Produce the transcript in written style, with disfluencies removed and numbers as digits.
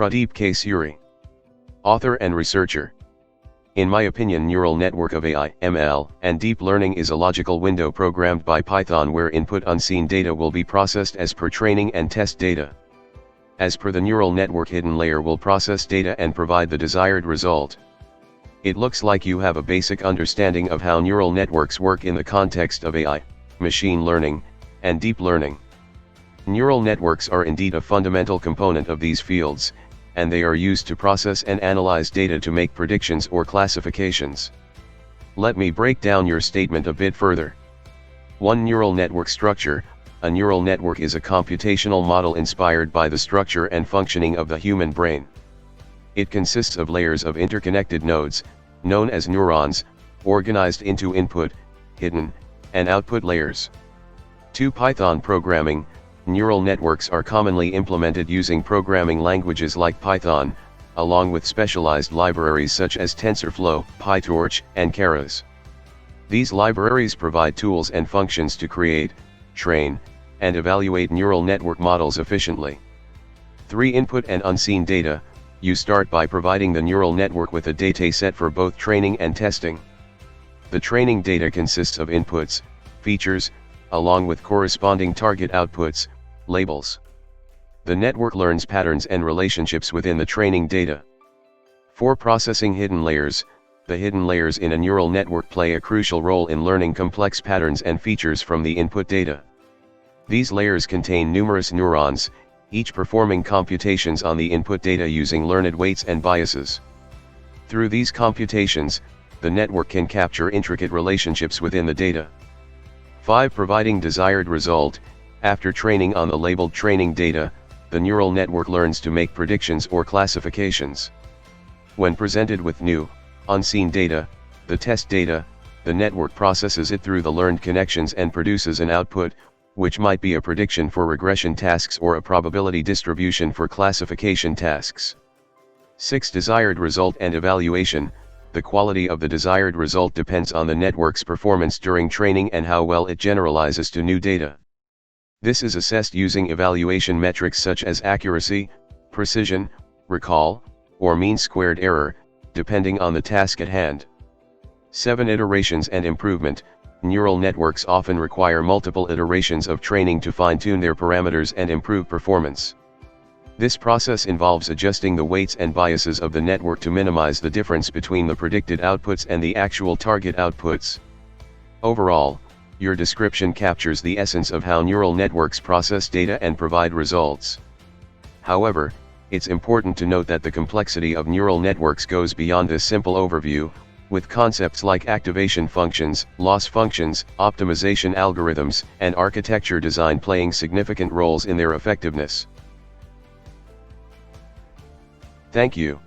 Pradeep K. Suri, author and researcher. In my opinion, neural network of AI, ML, and deep learning is a logical window programmed by Python where input unseen data will be processed as per training and test data. As per the neural network, hidden layer will process data and provide the desired result. It looks like you have a basic understanding of how neural networks work in the context of AI, machine learning, and deep learning. Neural networks are indeed a fundamental component of these fields, and they are used to process and analyze data to make predictions or classifications. Let me break down your statement a bit further. 1. Neural network structure. A neural network is a computational model inspired by the structure and functioning of the human brain. It consists of layers of interconnected nodes, known as neurons, organized into input, hidden, and output layers. 2. Python programming. Neural networks are commonly implemented using programming languages like Python, along with specialized libraries such as TensorFlow, PyTorch, and Keras. These libraries provide tools and functions to create, train, and evaluate neural network models efficiently. 3. Input and unseen data. You start by providing the neural network with a dataset for both training and testing. The training data consists of inputs, features, along with corresponding target outputs, labels. The network learns patterns and relationships within the training data. 4. Processing hidden layers. The hidden layers in a neural network play a crucial role in learning complex patterns and features from the input data. These layers contain numerous neurons, each performing computations on the input data using learned weights and biases. Through these computations, the network can capture intricate relationships within the data. 5. Providing desired result. After training on the labeled training data, the neural network learns to make predictions or classifications. When presented with new, unseen data, the test data, the network processes it through the learned connections and produces an output, which might be a prediction for regression tasks or a probability distribution for classification tasks. 6. Desired result and evaluation. The quality of the desired result depends on the network's performance during training and how well it generalizes to new data. This is assessed using evaluation metrics such as accuracy, precision, recall, or mean squared error, depending on the task at hand. 7. Iterations and improvement. Neural networks often require multiple iterations of training to fine-tune their parameters and improve performance. This process involves adjusting the weights and biases of the network to minimize the difference between the predicted outputs and the actual target outputs. Overall, your description captures the essence of how neural networks process data and provide results. However, it's important to note that the complexity of neural networks goes beyond this simple overview, with concepts like activation functions, loss functions, optimization algorithms, and architecture design playing significant roles in their effectiveness. Thank you.